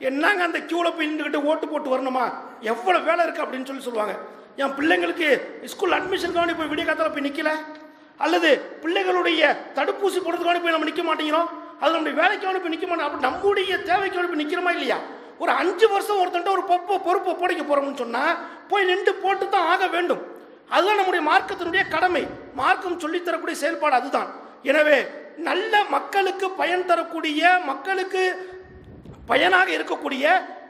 [SPEAKER 1] என்னங்க அந்த கியூவில் போய் நின்றுக்கிட்டு ஓட்டு போட்டு வரணுமா, எவ்வளோ வேலை இருக்குது அப்படின்னு சொல்லுவாங்க. என் பிள்ளைங்களுக்கு ஸ்கூல் அட்மிஷனுக்காக போய் விடிய காத்தால போய் நிற்கல, அல்லது பிள்ளைகளுடைய தடுப்பூசி போடுறதுக்காக போய் நம்ம நிற்க மாட்டேங்கிறோம், அது நம்முடைய வேலைக்காக போய் நிற்க மாட்டோம். அப்படி நம்முடைய தேவைக்காக போய் நிற்கிறோமா இல்லையா? ஒரு 5 வருஷம் ஒருத்தன்ட்ட ஒரு பொறுப்பு ஒப்படைக்க போகிறோம்னு சொன்னால் போய் நின்று போட்டு தான் ஆக வேண்டும். அதுதான் நம்முடைய மார்க்கத்தினுடைய கடமை, மார்க்கம் சொல்லித்தரக்கூடிய செயல்பாடு அதுதான். எனவே நல்ல மக்களுக்கு பயன் தரக்கூடிய, மக்களுக்கு பயனாக இருக்கக்கூடிய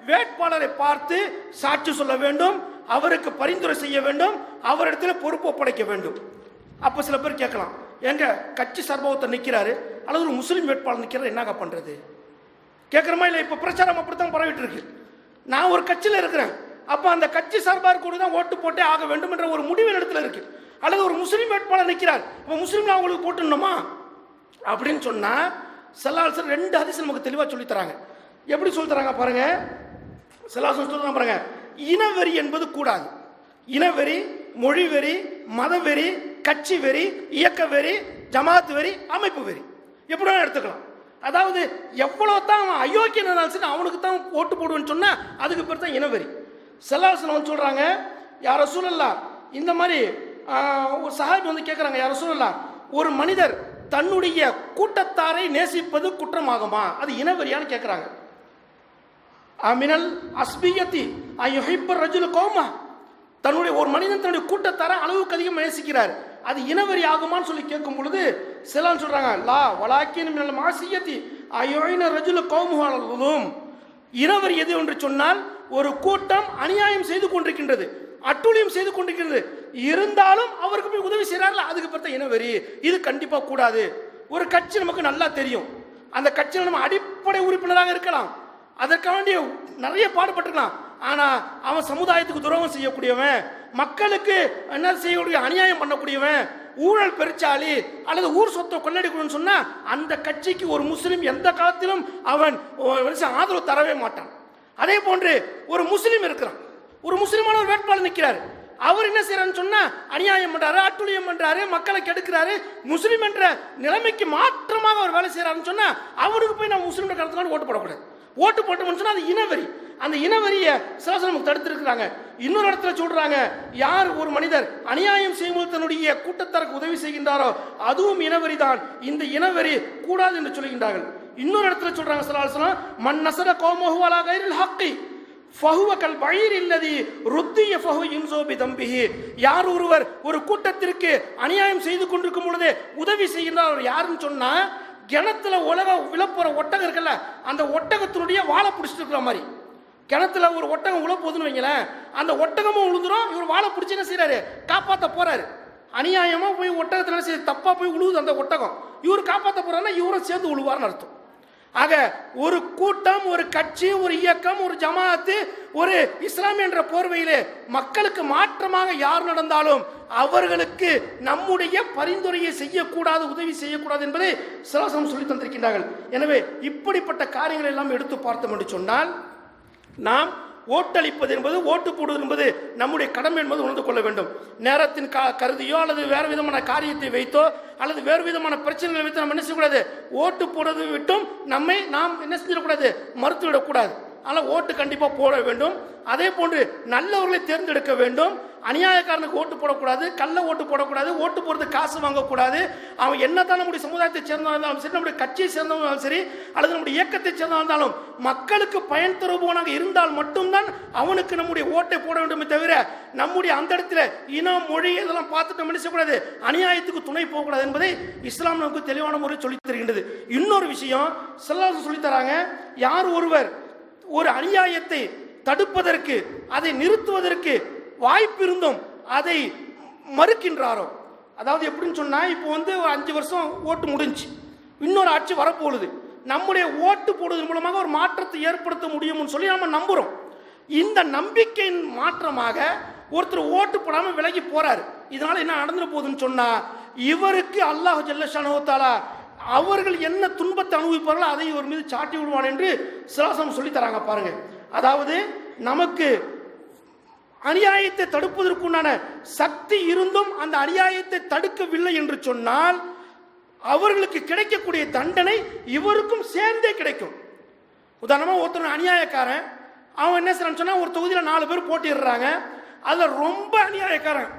[SPEAKER 1] வேட்பாளரை பார்த்து சாட்சி சொல்ல வேண்டும், அவருக்கு பரிந்துரை செய்ய வேண்டும், அவரிடத்தில் பொறுப்பு ஒப்படைக்க வேண்டும். அப்போ சில பேர் கேட்கலாம், எங்க கட்சி சார்பாக நிற்கிறாரு அல்லது ஒரு முஸ்லீம் வேட்பாளர் நிற்கிறார், என்னங்க பண்ணுறது கேட்குறமா இல்லை? இப்போ பிரச்சாரம் அப்படித்தான் பரவிட்டு இருக்கு. நான் ஒரு கட்சியில் இருக்கிறேன், அப்போ அந்த கட்சி சார்பாக கூட தான் ஓட்டு போட்டே ஆக வேண்டும் என்ற ஒரு முடிவின் இடத்துல இருக்கு. அல்லது ஒரு முஸ்லீம் வேட்பாளர் நிற்கிறார், இப்போ முஸ்லீம் அவங்களுக்கு போட்டுணுமா அப்படின்னு சொன்னால் சல்லாசன் 2 ஹதீஸ் நமக்கு தெளிவாக சொல்லித்தராங்க. எப்படி சொல்லித்தராங்க பாருங்க. சல்லாசன் சொல்லுறாங்க பாருங்க, இனவெறி என்பது கூடாது. இனவெறி, மொழிவெறி, மதவெறி, கட்சி வெறி, இயக்க வெறி, ஜமாத் வெறி, அமைப்பு வெறி, எப்படி எடுத்துக்கலாம். அதாவது எவ்வளோ தான் அவன் அயோக்கியனாலும் அவனுக்கு தான் ஓட்டு போடுவேன்னு சொன்னால் அதுக்கு பேர் தான் இனவெறி. சல்லாசன் சொல்கிறாங்க, யார் ரசூலல்லாஹ், இந்த மாதிரி ஒரு சஹாபி கேட்குறாங்க, யார் ரசூலல்லாஹ், ஒரு மனிதர் தன்னுடைய கூட்டத்தாரை நேசிப்பது குற்றமாகுமா, அது இனவெறியான்னு கேட்குறாங்க. மினல் அஸ்பியத்தி யுஹிப்பு ரஜுல் கௌமா, தன்னுடைய ஒரு மனிதன் தன்னுடைய கூட்டத்தாரை அளவுக்கு அதிகமாக நேசிக்கிறார், அது இனவெறி ஆகுமான்னு சொல்லி கேட்கும் பொழுது சிலர் சொல்றாங்க, லா வலாக்கின் மினல் மாசியத்தி அயுஹின ரஜுல் கௌமுஹும், இனவெறி எது என்று சொன்னால் ஒரு கூட்டம் அநியாயம் செய்து கொண்டிருக்கின்றது, அட்டூழியம் செய்து கொண்டிருக்கிறது, இருந்தாலும் அவருக்கு போய் உதவி செய்யறாங்கல்ல, அதுக்கு பார்த்தா இனவெறி. இது கண்டிப்பா கூடாது. ஒரு கட்சி நமக்கு நல்லா தெரியும், அந்த கட்சியில் நம்ம அடிப்படை உறுப்பினராக இருக்கலாம், அதற்காண்டி நிறைய பாடுபட்டுக்கலாம், ஆனா அவன் சமுதாயத்துக்கு துரோகம் செய்யக்கூடியவன், மக்களுக்கு என்ன செய்யக்கூடிய அநியாயம் பண்ணக்கூடியவன், ஊழல் பெருச்சாளி அல்லது ஊர் சொத்தை கொள்ளடிக்கணும்னு சொன்னா அந்த கட்சிக்கு ஒரு முஸ்லிம் எந்த காலத்திலும் அவன் ஆதரவு தரவே மாட்டான். அதே போன்று ஒரு முஸ்லிம் இருக்கிறான், ஒரு முஸ்லிமான ஒரு வேட்பாளர் நிற்கிறார், அவர் என்ன செய்யறாருன்னு சொன்னா அநியாயம் பண்றாரு, அட்டுழியம் பண்றாரு, மக்களை கெடுக்கிறாரு, முஸ்லீம் என்ற நிலைமைக்கு மாற்றமாக அவர் வேலை செய்யறாருன்னு சொன்னா அவருக்கு போய் நம்ம முஸ்லீம் கருத்துக்கான ஓட்டு போடக்கூடாது. ஓட்டு போட்டோம்னு சொன்னா அது இனவெறி. அந்த இனவெறியை நமக்கு தடுத்திருக்கிறாங்க. இன்னொரு இடத்துல சொல்றாங்க, யார் ஒரு மனிதர் அநியாயம் செய்யும்போது தன்னுடைய கூட்டத்தாருக்கு உதவி செய்கின்றாரோ அதுவும் இனவெறி தான், இந்த இனவெறி கூடாது என்று சொல்கின்றார்கள். இன்னொரு இடத்துல சொல்றாங்க ஸல்லல்லாஹு அலைஹி வஸல்லம், மன் நஸர கௌமஹு அலா கைரில் ஹக்கி ஃபஹுவ கல் பஈர் இல்லதி ருத்திய ஃபஹு யுன்ஸு பிதம்பிஹி. யார் ஒருவர் ஒரு கூட்டத்திற்கு அநியாயம் செய்து கொண்டிருக்கும் பொழுது உதவி செய்கின்றார் யாருன்னு சொன்னா, கிணத்துல உலக விழப்போற ஒட்டகம் இருக்குல்ல, அந்த ஒட்டகத்தினுடைய வாழை பிடிச்சிட்டு இருக்கிற மாதிரி. கிணத்துல ஒரு ஒட்டகம் உழ போகுதுன்னு வைங்களேன், அந்த ஒட்டகமும் உழுந்துரும், இவர் வாழை பிடிச்சி என்ன செய்யறாரு, காப்பாற்ற போறாரு. அநியாயமா போய் ஒட்டகத்துல செய்ய தப்பா போய் உழுவுது அந்த ஒட்டகம், இவர் காப்பாற்ற போறாருன்னா இவரும் சேர்ந்து உழுவார்னு அர்த்தம். ஆக ஒரு கூட்டம், ஒரு கட்சி, ஒரு இயக்கம், ஒரு ஜமாஅத்து, ஒரு இஸ்லாம் என்ற போர்வையிலே மக்களுக்கு மாற்றமாக யார் நடந்தாலும் அவர்களுக்கு நம்முடைய பரிந்துரையை செய்யக்கூடாது, உதவி செய்யக்கூடாது என்பதை ஸல்லல்லாஹு சொல்லி தந்திருக்கின்றார்கள். எனவே இப்படிப்பட்ட காரியங்கள் எல்லாம் எடுத்து பார்த்தோம் என்று சொன்னால், நாம் ஓட்டளிப்பது என்பது, ஓட்டு போடுவது என்பது நம்முடைய கடமை என்பது உணர்ந்து கொள்ள வேண்டும். நேரத்தின் கருதியோ அல்லது வேறு விதமான காரியத்தை வைத்தோ அல்லது வேறு விதமான பிரச்சனைகளை வைத்து நம்ம என்ன செய்யக்கூடாது, ஓட்டு போடுறது விட்டும் நாம் என்ன செஞ்சிடக்கூடாது, மறுத்துவிடக்கூடாது. ஆனால் ஓட்டு கண்டிப்பாக போட வேண்டும். அதே போன்று நல்லவர்களை தேர்ந்தெடுக்க வேண்டும். அநியாயக்காரனுக்கு ஓட்டு போடக்கூடாது, கள்ள ஓட்டு போடக்கூடாது, ஓட்டு போடுறது காசு வாங்கக்கூடாது. அவன் என்னதான் நம்முடைய சமுதாயத்தை சேர்ந்தவன் இருந்தாலும் சரி, நம்முடைய கட்சியை சேர்ந்தவங்க சரி, அல்லது நம்முடைய இயக்கத்தை சேர்ந்தவன் இருந்தாலும் மக்களுக்கு பயன் தருபவனாக இருந்தால் மட்டும்தான் அவனுக்கு நம்முடைய ஓட்டை போட வேண்டுமே தவிர, நம்முடைய அந்த இடத்துல இனம், மொழி இதெல்லாம் பார்த்துட்டு நம்ம நினைச்சக்கூடாது, அநியாயத்துக்கு துணை போகக்கூடாது என்பதை இஸ்லாம் நமக்கு தெளிவான முறை சொல்லித் தருகின்றது. இன்னொரு விஷயம் ஸல்லல்லாஹு சொல்லித் தராங்க, யார் ஒருவர் ஒரு அநியாயத்தை தடுப்பதற்கு, அதை நிறுத்துவதற்கு வாய்ப்பு இருந்தும் அதை மறுக்கின்றாரோ, அதாவது எப்படின்னு சொன்னா, இப்போ ஒரு 5 வருஷம் ஓட்டு முடிஞ்சு இன்னொரு ஆட்சி வரப்போகுது, நம்முடைய ஓட்டு போடுவதன் மூலமாக ஒரு மாற்றத்தை ஏற்படுத்த முடியும்னு சொல்லி நம்ம நம்புறோம். இந்த நம்பிக்கையின் மாற்றமாக ஒருத்தர் ஓட்டு போடாம விலகி போறாரு. இதனால என்ன நடந்துட போகுதுன்னு சொன்னா, இவருக்கு அல்லாஹ் ஜல்லஷானஹு வ தஆலா அவர்கள் என்ன துன்பத்தை அனுபவிப்பார்களோ அதை இவர் மீது சாட்டி விடுவான் என்று ஸல்லல்லாஹு சொல்லி தராங்க. பாருங்க, அதாவது நமக்கு அநியாயத்தை தடுப்பதற்குண்டான சக்தி இருந்தும் அந்த அநியாயத்தை தடுக்கவில்லை என்று சொன்னால் அவர்களுக்கு கிடைக்கக்கூடிய தண்டனை இவருக்கும் சேர்ந்தே கிடைக்கும். உதாரணமா ஒருத்தர் அநியாயக்காரன், அவன் என்ன செய்யறான்னு சொன்னா, ஒரு தொகுதியில் 4 பேர் போட்டிடுறாங்க, அதுல ரொம்ப அநியாயக்காரன்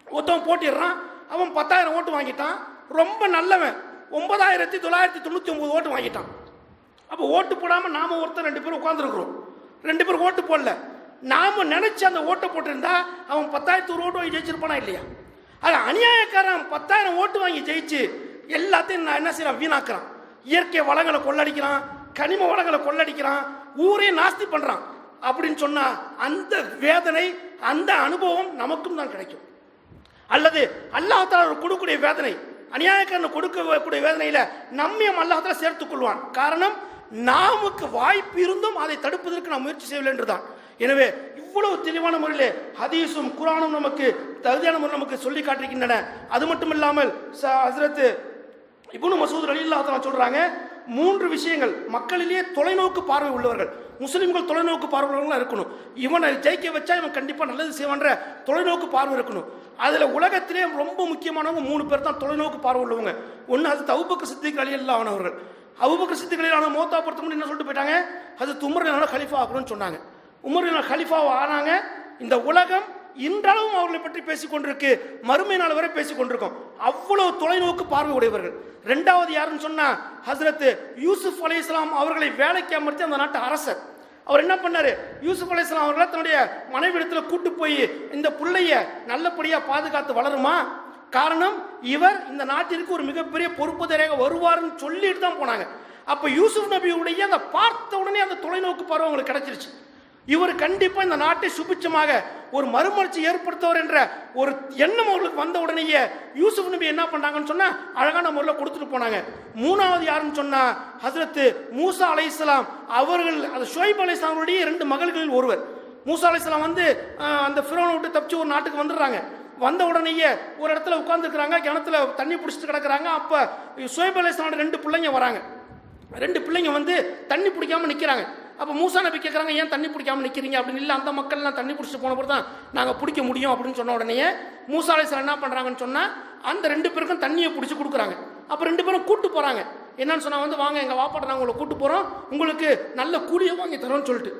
[SPEAKER 1] ஒருத்தவன் போட்டிடுறான், அவன் 10,000 ஓட்டு வாங்கிட்டான். ரொம்ப நல்லவன் 9,999 ஓட்டு வாங்கிட்டான். அப்போ ஓட்டு போடாம நாம ஒருத்தர் 2 பேர் உட்கார்ந்துருக்கிறோம், 2 பேர் ஓட்டு போடல. நாம நினைச்சு அந்த ஓட்டை போட்டிருந்தா அவன் 10,000 ஓட்டு வாங்கி ஜெயிச்சிருப்பானா இல்லையா? அது அநியாயக்காரன் 10,000 ஓட்டு வாங்கி ஜெயிச்சு எல்லாத்தையும் நான் என்ன செய்யறான், வீணாக்குறான். இயற்கை வளங்களை கொள்ளடிக்கிறான், கனிம வளங்களை கொள்ளடிக்கிறான், ஊரே நாஸ்தி பண்றான். அப்படின்னு சொன்னா அந்த வேதனை, அந்த அனுபவம் நமக்கும் தான் கிடைக்கும். அல்லது அல்லாஹ் தஆலா கொடுக்கக்கூடிய வேதனை, அநியாயக்காரன் கொடுக்கக்கூடிய வேதனையில நம்மையும் அல்லாஹ் தஆலா சேர்த்துக் கொள்வான். காரணம், நாமுக்கு வாய்ப்பு இருந்தும் அதை தடுப்பதற்கு நாம் முயற்சி செய்யவில்லை என்றுதான். எனவே இவ்வளவு தெளிவான முறையிலே ஹதீஸும் குர்ஆனும் நமக்கு தகுதியான முறையில் நமக்கு சொல்லி காட்டிருக்கின்றன. அது மட்டும் இல்லாமல் ஹஜ்ரத் இப்னு மஸ்ஊத் ரலியல்லாஹு தஆலா சொல்றாங்க, 3 விஷயங்கள் மக்களிலேயே தொலைநோக்கு பார்வை உள்ளவர்கள், முஸ்லிம்கள் தொலைநோக்கு பார்வையுள்ளவங்களா இருக்கணும். இவனை ஜெயிக்க வச்சா இவன் கண்டிப்பா நல்லது செய்வான்ற தொலைநோக்கு பார்வை இருக்கணும். அதுல உலகத்திலே ரொம்ப முக்கியமானவங்க 3 பேர் தான் தொலைநோக்கு பார்வை உள்ளவங்க. ஒன்னு ஹஜ்ரத் அபூபக்கர் சித்திக் ரலியல்லாஹு அன்ஹு அவர்கள். அபூபக்கர் சித்திக் ரலியல்லாஹு அன்ஹு மௌத்தா போறதுக்கு முன்னாடி என்ன சொல்லிட்டு போயிட்டாங்க, ஹஜ்ரத் உமர் ரலியல்லாஹு கலீஃபா ஆகணும்னு சொன்னாங்க. உமர் ரலியல்லாஹு கலீஃபாவா ஆனாங்க. இந்த உலகம் இன்றளவும் அவர்களை பற்றி பேசிக் கொண்டிருக்கு, மறுமை நாள் வரை பேசிக் கொண்டிருக்கோம். அவ்வளவு தொலைநோக்கு பார்வை உடையவர்கள். 2வது யாருன்னு சொன்னா, ஹஜ்ரத் யூசுப் அலைஹிஸ்ஸலாம் அவர்களை வேலைக்கு அமர்த்தி அந்த நாட்டு அரசர். அவர் என்ன பண்ணாரு, யூசுப் அலைஹிஸ்ஸலாம் அவர்களை தன்னுடைய மனைவிடத்தில் கூட்டு போய் இந்த பிள்ளைய நல்லபடியா பாதுகாத்து வளருமா, காரணம் இவர் இந்த நாட்டிற்கு ஒரு மிகப்பெரிய பொறுப்புதாரியாக வருவார்னு சொல்லிட்டு தான் போனாங்க. அப்ப யூசுப் நபியுடைய அந்த பார்த்த உடனே அந்த தொலைநோக்கு பார்வை அவங்களுக்கு கிடைச்சிருச்சு. இவர் கண்டிப்பா இந்த நாட்டை சுபிச்சமாக ஒரு மறுமலர்ச்சி ஏற்படுத்துவார் என்ற ஒரு எண்ணம் அவர்களுக்கு வந்த உடனேயே யூசுப் நபி என்ன பண்ணாங்கன்னு சொன்னா அழகான முறையில் கொடுத்துட்டு போனாங்க. 3வது யாருன்னு சொன்னா ஹஜ்ரத் மூசா அலைஹிஸ்ஸலாம் அவர்கள், அது ஷுவைப் அலைஹிஸ்ஸலாம் அவருடைய 2 மகள்களில் ஒருவர். மூசா அலைஹிஸ்ஸலாம் அந்த ஃபிரௌனை விட்டு தப்பிச்சு ஒரு நாட்டுக்கு வந்துடுறாங்க. வந்த உடனேயே ஒரு இடத்துல உட்கார்ந்துருக்கிறாங்க, கிணத்துல தண்ணி பிடிச்சிட்டு கிடக்குறாங்க. அப்ப ஷுவைப் அலைஹிஸ்ஸலாம் 2 பிள்ளைங்க வராங்க. 2 பிள்ளைங்க தண்ணி பிடிக்காம நிக்கிறாங்க. அப்போ மூசா நபி கேட்குறாங்க, ஏன் தண்ணி பிடிக்காம நிற்கிறீங்க அப்படின்னு. இல்லை, அந்த மக்கள்லாம் தண்ணி பிடிச்சிட்டு போன பிறகு தான் நாங்கள் பிடிக்க முடியும் அப்படின்னு சொன்ன உடனே மூசா அலைஹிஸ்ஸலாம் என்ன பண்ணுறாங்கன்னு சொன்னால் அந்த 2 பேருக்கும் தண்ணியை பிடிச்சி கொடுக்குறாங்க. அப்போ 2 பேரும் கூட்டு போகிறாங்க. என்னன்னு சொன்னால் வாங்க எங்கள் வாப்பாட்ட நாங்கள் உங்களை கூட்டு போகிறோம், உங்களுக்கு நல்ல கூலியை வாங்கி தரோம்னு சொல்லிட்டு.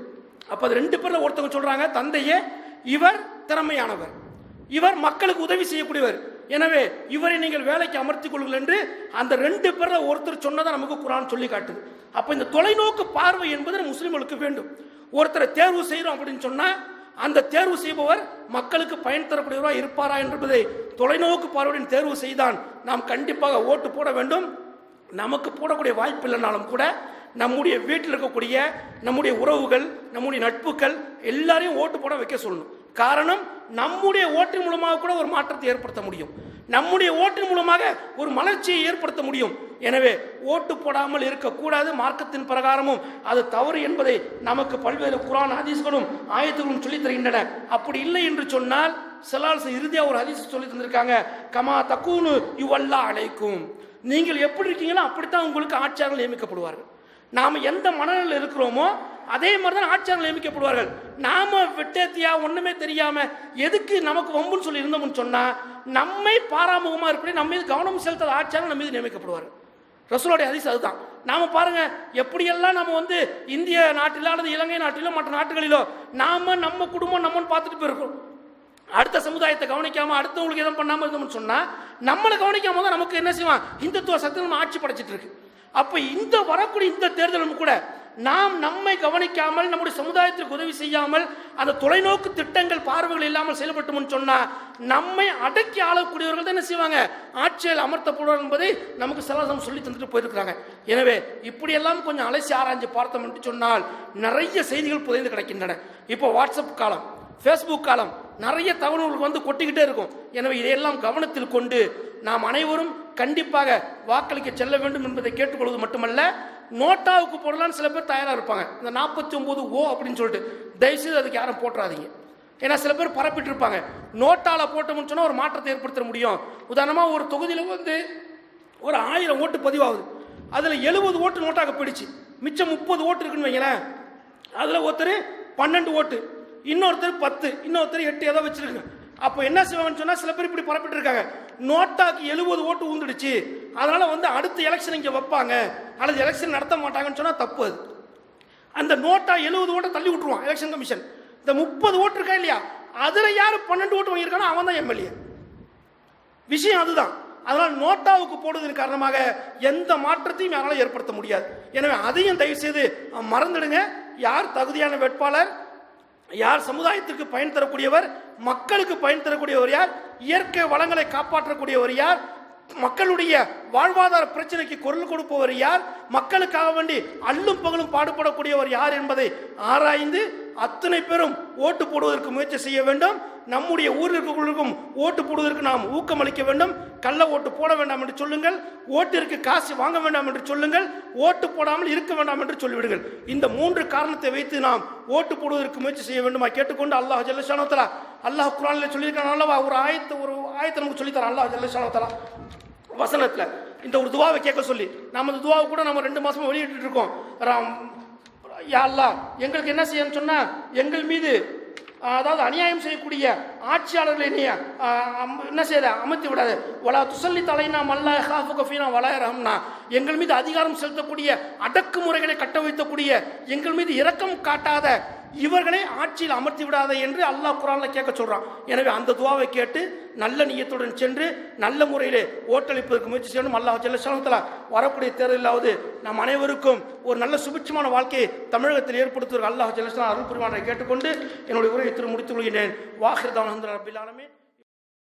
[SPEAKER 1] அப்போ அது 2 பேரில் ஒருத்தவங்க சொல்கிறாங்க, தந்தையே இவர் திறமையானவர், இவர் மக்களுக்கு உதவி செய்யக்கூடியவர், எனவே இவரை நீங்கள் வேலைக்கு அமர்த்திக் கொள்ளுங்கள் என்று அந்த 2 பேரில் ஒருத்தர் சொன்னதை நமக்கு குர்ஆன் சொல்லி காட்டுது. அப்போ இந்த தொலைநோக்கு பார்வை என்பது முஸ்லிம்களுக்கு வேண்டும். ஒருத்தரை தேர்வு செய்கிறோம் அப்படின்னு சொன்னால் அந்த தேர்வு செய்பவர் மக்களுக்கு பயன் தரக்கூடியவராக இருப்பாரா என்பதை தொலைநோக்கு பார்வையுடன் தேர்வு செய்தான் நாம் கண்டிப்பாக ஓட்டு போட வேண்டும். நமக்கு போடக்கூடிய வாய்ப்பு இல்லைனாலும் கூட நம்முடைய வீட்டில் இருக்கக்கூடிய நம்முடைய உறவுகள், நம்முடைய நட்புகள் எல்லாரையும் ஓட்டு போட வைக்க சொல்லணும். காரணம், நம்முடைய ஓட்டின் மூலமாக கூட ஒரு மாற்றத்தை ஏற்படுத்த முடியும், நம்முடைய ஓட்டின் மூலமாக ஒரு மலர்ச்சியை ஏற்படுத்த முடியும். எனவே ஓட்டு போடாமல் இருக்கக்கூடாது. மார்க்கத்தின் பிரகாரமும் அது தவறு என்பதை நமக்கு பல்வேறு குர்ஆன் ஹதீஸ்களும் ஆயத்துகளும் சொல்லித் தருகின்றன. அப்படி இல்லை என்று சொன்னால் ஸல்லல்லாஹு இறுதியாக ஒரு ஹதீஸ் சொல்லி தந்திருக்காங்க, கமா தக்கூனு யுவல்லா அலைக்கும், நீங்கள் எப்படி இருக்கீங்களோ அப்படித்தான் உங்களுக்கு ஆட்சியாளர்கள் நியமிக்கப்படுவார்கள். நாம் எந்த மனநிலையில் இருக்கிறோமோ அதே மாதிரி தான் ஆட்சியாளர்கள் நியமிக்கப்படுவார்கள். நாம விட்டேத்தியா ஒண்ணுமே தெரியாம எதுக்கு நமக்கு வம்புன்னு சொல்லி இருந்தோம்னு சொன்னா நம்மை பாராமுகமா இருப்படி நம்ம மீது கவனம் செலுத்தாத ஆட்சியாளர்கள் நம்ம மீது நியமிக்கப்படுவார்கள். ரசூலுடைய ஹதீஸ் அதுதான். நாம பாருங்க, எப்படியெல்லாம் நம்ம இந்திய நாட்டிலோ அல்லது இலங்கை நாட்டிலோ மற்ற நாட்டுகளிலோ நாம நம்ம குடும்பம் நம்மன்னு பார்த்துட்டு போயிருக்கோம். அடுத்த சமுதாயத்தை கவனிக்காம அடுத்தவங்களுக்கு எதுவும் பண்ணாம இருந்தோம்னு சொன்னா நம்மளை கவனிக்காம தான் நமக்கு என்ன செய்வான், இந்துத்துவ சக்தி நம்ம ஆட்சி படைச்சிட்டு இருக்கு. அப்ப இந்த வரக்கூடிய இந்த தேர்தலும் கூட நாம் நம்மை கவனிக்காமல் நம்முடைய சமுதாயத்திற்கு உதவி செய்யாமல் அந்த தொலைநோக்கு திட்டங்கள் பார்வைகள் இல்லாமல் செயல்பட்டோம்னு சொன்னா நம்மை அடக்கி ஆளக்கூடியவர்கள் தான் என்ன செய்வாங்க, ஆட்சியில் அமர்த்தப்படுவார் என்பதை நமக்கு சலாசம் சொல்லி தந்துட்டு போயிருக்கிறாங்க. எனவே இப்படியெல்லாம் கொஞ்சம் அலசி ஆராய்ச்சி பார்த்தோம் என்று சொன்னால் நிறைய செய்திகள் புதைந்து கிடக்கின்றன. இப்போ வாட்ஸ்அப் காலம், ஃபேஸ்புக் காலம், நிறைய தகவல்கள் கொட்டிக்கிட்டே இருக்கும். எனவே இதையெல்லாம் கவனத்தில் கொண்டு நாம் அனைவரும் கண்டிப்பாக வாக்களிக்க செல்ல வேண்டும் என்பதை கேட்டுக்கொள்வது மட்டுமல்ல, நோட்டாவுக்கு போடலான்னு சில பேர் தயாராக இருப்பாங்க. இந்த 49 ஓ அப்படின்னு சொல்லிட்டு தயவுசெய்து அதுக்கு யாரும் போட்டுறாதீங்க. ஏன்னா சில பேர் பரப்பிட்டு இருப்பாங்க. நோட்டால போட்டோம்னு சொன்னால் ஒரு மாற்றத்தை ஏற்படுத்த முடியும். உதாரணமாக ஒரு தொகுதியில் ஒரு 1000 ஓட்டு பதிவாகுது, அதில் 70 ஓட்டு நோட்டாக போயிடுச்சு, மிச்சம் 30 ஓட்டு இருக்குன்னு வைங்களேன். அதில் ஒருத்தர் 12 ஓட்டு, இன்னொருத்தர் 10, இன்னொருத்தர் 8 ஏதோ வச்சிருக்காங்க. அப்போ என்ன செய்வாங்கன்னு சொன்னால் சில பேர் இப்படி பரப்பிட்டு இருக்காங்க, நோட்டாக்கு 70 ஓட்டு ஊந்துடுச்சு, அதனால அடுத்த எலெக்ஷன் இங்கே வைப்பாங்க அல்லது எலெக்ஷன் நடத்த மாட்டாங்கன்னு சொன்னால் தப்பு. அது அந்த நோட்டா 70 ஓட்டை தள்ளி விட்டுருவான் எலெக்ஷன் கமிஷன். இந்த 30 ஓட்டு இருக்கா இல்லையா, அதில் யார் 12 ஓட்டு வாங்கியிருக்கானோ அவன் தான் எம்எல்ஏ. விஷயம் அதுதான். அதனால் நோட்டாவுக்கு போடுவதன் காரணமாக எந்த மாற்றத்தையும் யாராலும் ஏற்படுத்த முடியாது. எனவே அதையும் தயவு செய்து மறந்துடுங்க. யார் தகுதியான வேட்பாளர், யார் சமுதாயத்திற்கு பயன் தரக்கூடியவர், மக்களுக்கு பயன் தரக்கூடியவர் யார், இயற்கை வளங்களை காப்பாற்றக்கூடியவர் யார், மக்களுடைய வாழ்வாதார பிரச்சனைக்கு குரல் கொடுப்பவர் யார், மக்களுக்காக வேண்டி அல்லும் பகலும் பாடுபடக்கூடியவர் யார் என்பதை ஆராய்ந்து அத்தனை பேரும் ஓட்டு போடுவதற்கு முயற்சி செய்ய வேண்டும். நம்முடைய ஊரில் இருக்கிறவர்களுக்கும் ஓட்டு போடுவதற்கு நாம் ஊக்கமளிக்க வேண்டும். கள்ள ஓட்டு போட வேண்டாம் என்று சொல்லுங்கள், ஓட்டிற்கு காசு வாங்க வேண்டாம் என்று சொல்லுங்கள், ஓட்டு போடாமல் இருக்க வேண்டாம் என்று சொல்லிவிடுங்கள். இந்த 3 காரணத்தை வைத்து நாம் ஓட்டு போடுவதற்கு முயற்சி செய்ய வேண்டுமா கேட்டுக்கொண்டு அல்லாஹ் ஜல்ல ஷானஹு வ தஆலா அல்லாஹ் குர்ஆனில் சொல்லியிருக்கான் அல்லவா, ஒரு ஆயத்தை நமக்கு சொல்லித்தரான் அல்லாஹ் ஜல்ல ஷானஹு வ தஆலா வசனத்தில் இந்த ஒரு துவாவை கேட்க சொல்லி. நம்ம இந்த துவாவை கூட நம்ம 2 மாசமா வெளியிட்டு இருக்கோம். யா அல்லாஹ், எங்களுக்கு என்ன செய்யணும்னு சொன்னா எங்கள் மீது அதாவது அநியாயம் செய்யக்கூடிய ஆட்சியாளர்களை நீ என்ன செய்ய அமர்த்தி விடாது. வலா துசல்லி தலைனா மல்லா ஹாஃபுக ஃபீனா வலா யர்ஹம்னா, எங்கள் மீது அதிகாரம் செலுத்தக்கூடிய அடக்குமுறைகளை கட்ட வைக்கக்கூடிய எங்கள் மீது இரக்கம் காட்டாத இவர்களை ஆட்சியில் அமர்த்தி விடாத என்று அல்லாஹ் குர்ஆனில் கேட்க சொல்றான். எனவே அந்த துவாவை கேட்டு நல்ல நியத்துடன் சென்று நல்ல முறையிலே ஓட்டளிப்பதற்கு முயற்சி செய்யணும். அல்லாஹ் ஜல்ல ஷானஹு வ தஆலா வரக்கூடிய தேர்தலாவது நம் அனைவருக்கும் ஒரு நல்ல சுபிட்சமான வாழ்க்கையை தமிழகத்தில் ஏற்படுத்துவதற்கு அல்லாஹ் ஜல்ல ஷானஹு அருள் புரிவானை கேட்டுக்கொண்டு என்னுடைய உரையை முடித்துக் கொள்கிறேன். வாஹிர் தஅவானா அல்ஹம்துலில்லாஹி ரப்பில் ஆலமீன்.